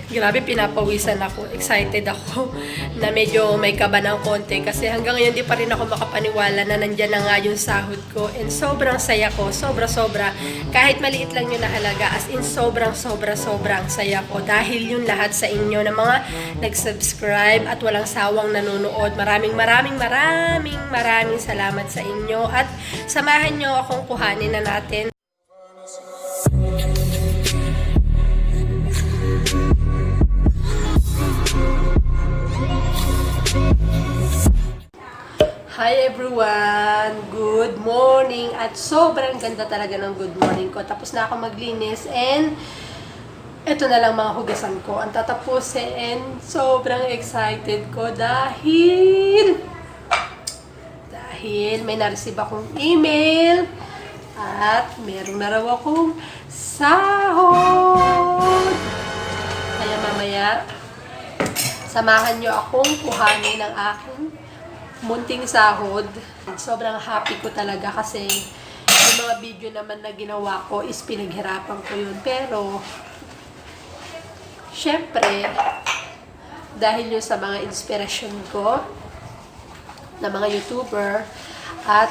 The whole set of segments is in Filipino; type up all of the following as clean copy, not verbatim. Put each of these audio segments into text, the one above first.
Grabe, pinapawisan ako. Excited ako na medyo may kaba ng konti kasi hanggang ngayon di pa rin ako makapaniwala na nandyan na nga yung sahod ko. And sobrang saya ko. Sobra-sobra. Kahit maliit lang yung nahalaga. As in, sobrang saya ko. Dahil yung lahat sa inyo na mga nag-subscribe at walang sawang nanonood. Maraming salamat sa inyo. At samahan nyo akong kuhanin na natin. Hi everyone! Good morning! At sobrang ganda talaga ng good morning ko. Tapos na ako maglinis and ito na lang mga hugasan ko. Ang tatapusin and sobrang excited ko dahil may na-receive akong email at meron na raw akong sahod. Kaya mamaya samahan nyo akong kuhanin ng aking munting sahod. Sobrang happy ko talaga kasi yung mga video naman na ginawa ko is pinaghirapan ko yun. Pero, syempre, dahil yun sa mga inspirasyon ko na mga YouTuber at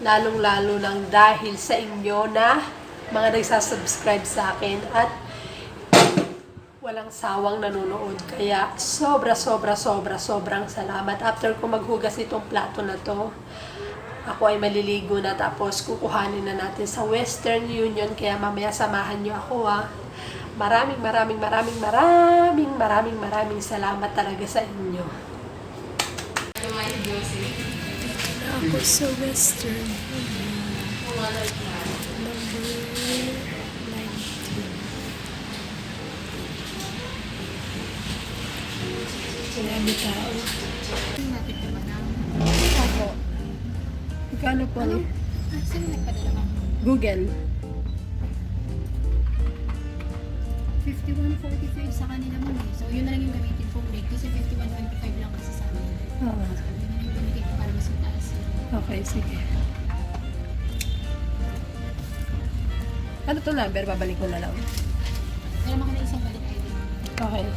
lalong-lalo lang dahil sa inyo na mga nagsasubscribe sa akin at walang sawang nanonood. Kaya sobrang salamat. After ko maghugas itong plato na to, ako ay maliligo na tapos kukuhanin na natin sa Western Union. Kaya mamaya samahan nyo ako ha. Maraming salamat talaga sa inyo. Ako sa Western Union. Marami tao. Opo. Magkano po? Ano? Sino nagpadala mo? Google. 51.45 sa kanila mo eh. So yun na lang yung gamitin kong rate kasi 51.25 lang kasi sa amin. Oo. So yun na lang yung gamitin ko para mas mataas. Okay, sige. Ano to number? Babalik ko na lang. Meron ako na isang balik ID. Okay.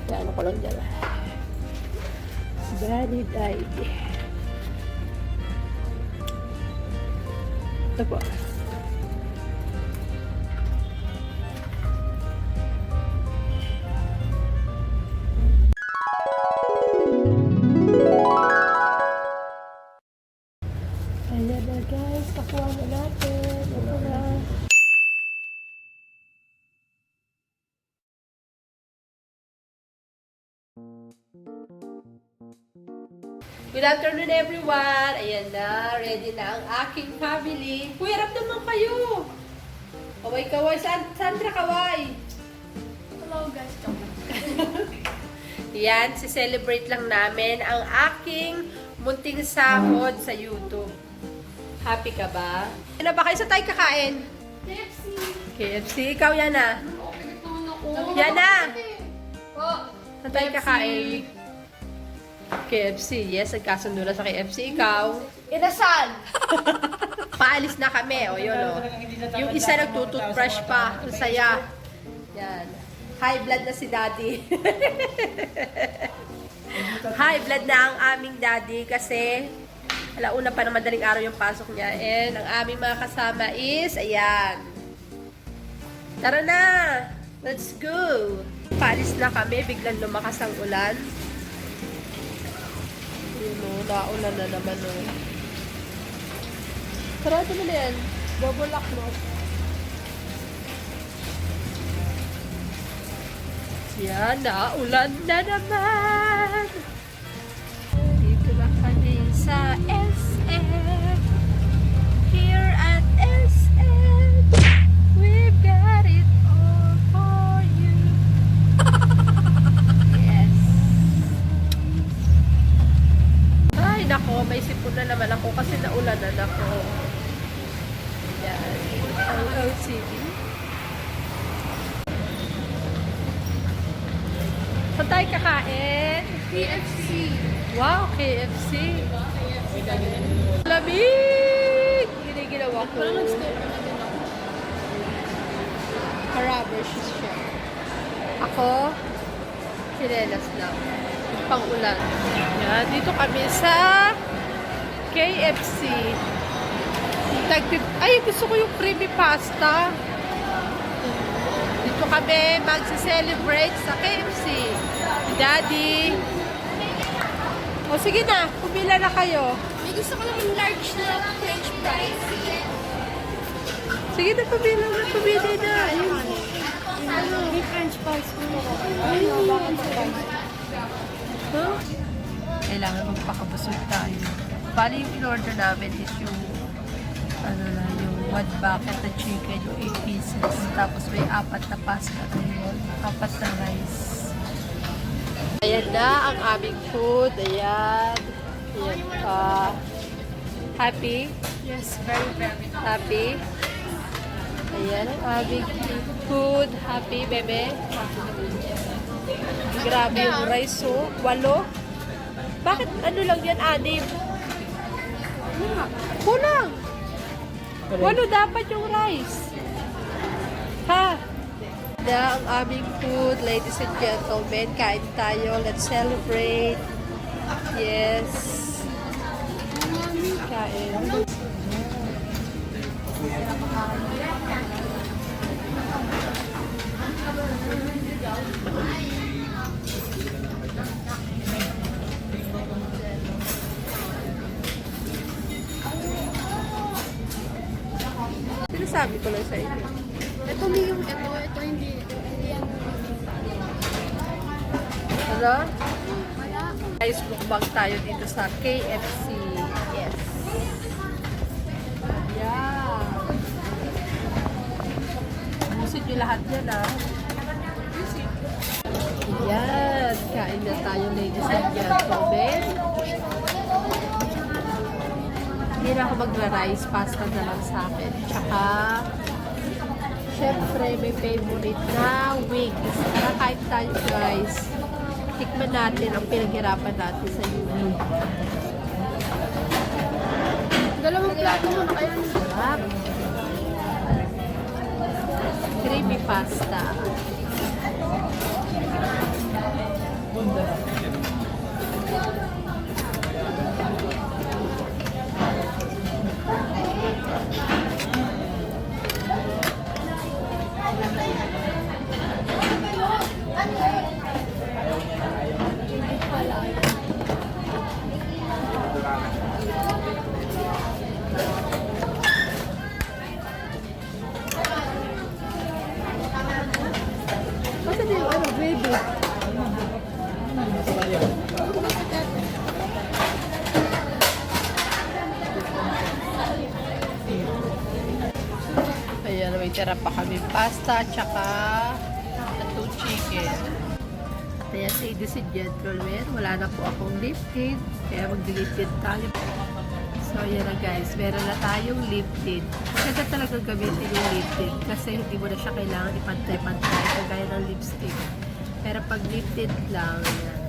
Yan ko lang dyan. Valid ID. Ito po. Ayan na guys. Pakuha na natin. Ito na. Good afternoon everyone! Ayan na, ready na ang aking family. Kuya, harap naman kayo! Kaway-kaway, Sandra, kaway! Hello guys, Yan, si-celebrate lang namin ang aking munting sahod sa YouTube. Happy ka ba? Ano ba kayo sa tayo kakain? KFC! KFC, ikaw yan na. Yan na! Sa tayo kakain? KFC, yes, nagkasundo na sa KFC. Ikaw? Inasal! Paalis na kami, o yun o. Yung isa nagtututbrush pa, ang saya. Yan. High blood na si daddy. High blood na ang aming daddy kasi alauna pa ng madaling araw yung pasok niya. And ang aming mga kasama is, ayan. Tara na! Let's go! Paalis na kami, biglang lumakas ang ulan. Yun o, naulan na naman o. Sarado mo na yan. Double lock mo. Yan, naulan na naman. Dito na kami sa SM. Here at SM. We've got it all for you. Ay, nako, may sipon na naman ako kasi naulanan ako. Yan. Ang OCD. Saan tayo kakain? KFC! Wow, KFC. Lamig! Giniginawa ko. Parang nag-stop na din ako. Carabber siya. Ako, sinelas lang. Yung pang-ulan. Yan, dito kami sa KFC. Ay, gusto ko yung creamy pasta. Dito kami magse-celebrate sa KFC. Daddy. O sige na, pumila na kayo. May gusto ko lang yung large na French fries. Sige na, pumila na, pumili na. Ayun. May French fries ko. Ayun, bakit Huh? Kailangan magpakabusog tayo. Bali yung in-order namin is yung yung 1 bucket na chicken, yung 8 pieces. Tapos may 4 na pasta na yun. 4 na rice. Ayan na ang aming food. Ayan. Ayan pa. Happy? Yes, very, very. Happy? Ayan ang aming food. Happy, bebe? Grabe yung rice, oh. 8? Bakit ano lang yan, 6? Kulang! 8 dapat yung rice. Ha? Na ang aming food, ladies and gentlemen. Kain tayo. Let's celebrate. Yes. Kain. Sinasabi ko lang sa inyo. Ito may yung ito hindi yan. Ano? Wala. Guys, mukbang tayo dito sa KFC. Yes. Yeah. Busit nyo lahat yan, ah. Yan. Kain na tayo, ladies and gentlemen. Hindi na ako magra-rice. Pasta na lang sa akin. Tsaka, syempre, may favorite na wings. Tara, kain tayo, guys. Tikman natin ang pinaghirapan natin sa YouTube. Dalawang plato mo na kaya. Sarap. Creamy pasta. Kasi di yung baby. Ayan, may tira pa kami pasta, tsaka atong chicken. At ayan, ladies and gentlemen, wala na po akong lifted, kaya mag-lifted tayo. So, ayan na guys, meron na tayong lifted. Maganda talagang gamitin yung lifted kasi hindi mo na siya kailangan ipantay-pantay kagaya ng lipstick. Pero pag lifted lang, ayan,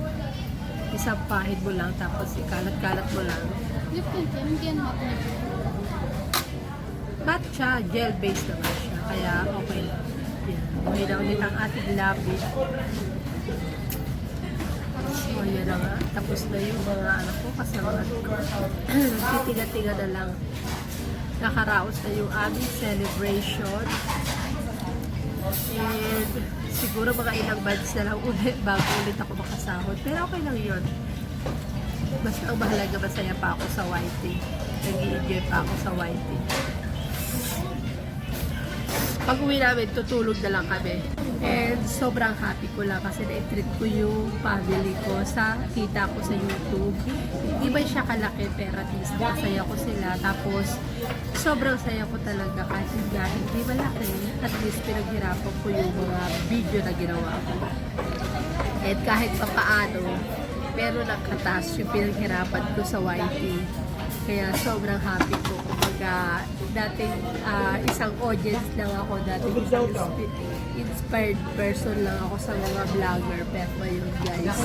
isang pahid mo lang tapos ikalat-kalat mo lang. Lipton, hindi yan matte. Matte siya, gel-based naman siya, kaya okay lang. Yan, buhay na ulit ang ating labi. So, yun na nga. Tapos na yung mga anak ko, kasama ko. Titinga-tinga na lang. Nakaraos na yung aming celebration. And siguro mga ilang months na lang ulit bago ulit ako makasahod. Pero okay lang yun. Basta ang mahalaga, masaya pa ako sa whiting. Nag-i-enjoy pa ako sa whiting. Pag uwi namin, tutulog na lang kami. And sobrang happy ko lang kasi na-treat ko yung family ko sa kita ko sa YouTube. Hindi ba siya kalaki pero at least masaya ko sila. Tapos sobrang saya ko talaga kasi nga hindi malaki. At least pinaghirapan ko yung mga video na ginawa ko. And kahit pa paano, pero nakataas yung pinaghirapan ko sa YT. Kaya sobrang happy ko. Kumbaga, dating isang audience lang ako, dating inspired person lang ako sa mga vlogger. Pero ngayon guys,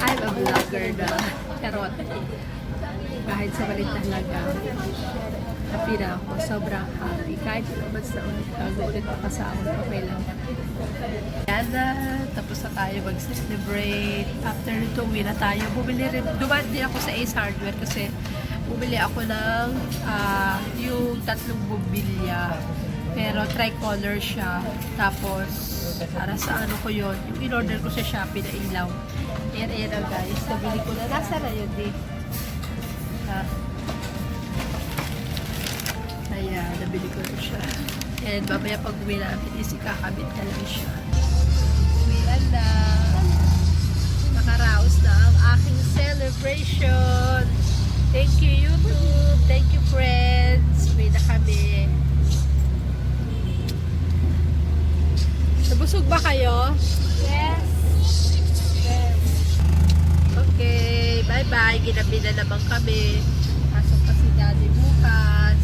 I'm a vlogger na. Charot. Kahit sa malit na halaga. happy na ako. Sobrang happy. Kahit ilang months na ulit bago ulit makasahod, okay lang. Yan na. Tapos na tayo mag-celebrate. After nito, uwi na tayo. Dumaan din ako sa Ace Hardware kasi bumili ako ng yung 3 bumbilya. Pero tricolor siya. Tapos, para sa ano ko yun, yung in-order ko sa Shopee na ilaw. Ayan na guys. Nabili ko na. Nasa na yun din. Ayan, nabili ko na siya. And mamaya pag uwi namin is ikakabit na lang siya. Uwian na. Nakaraos na ang aking celebration. Thank you YouTube. Thank you friends. Uwi na kami. Nabusog ba kayo? Yes. Okay, bye-bye. Ginabi na naman kami. Pasok pa si Daddy bukas.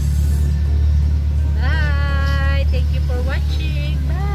Bye! Thank you for watching. Bye!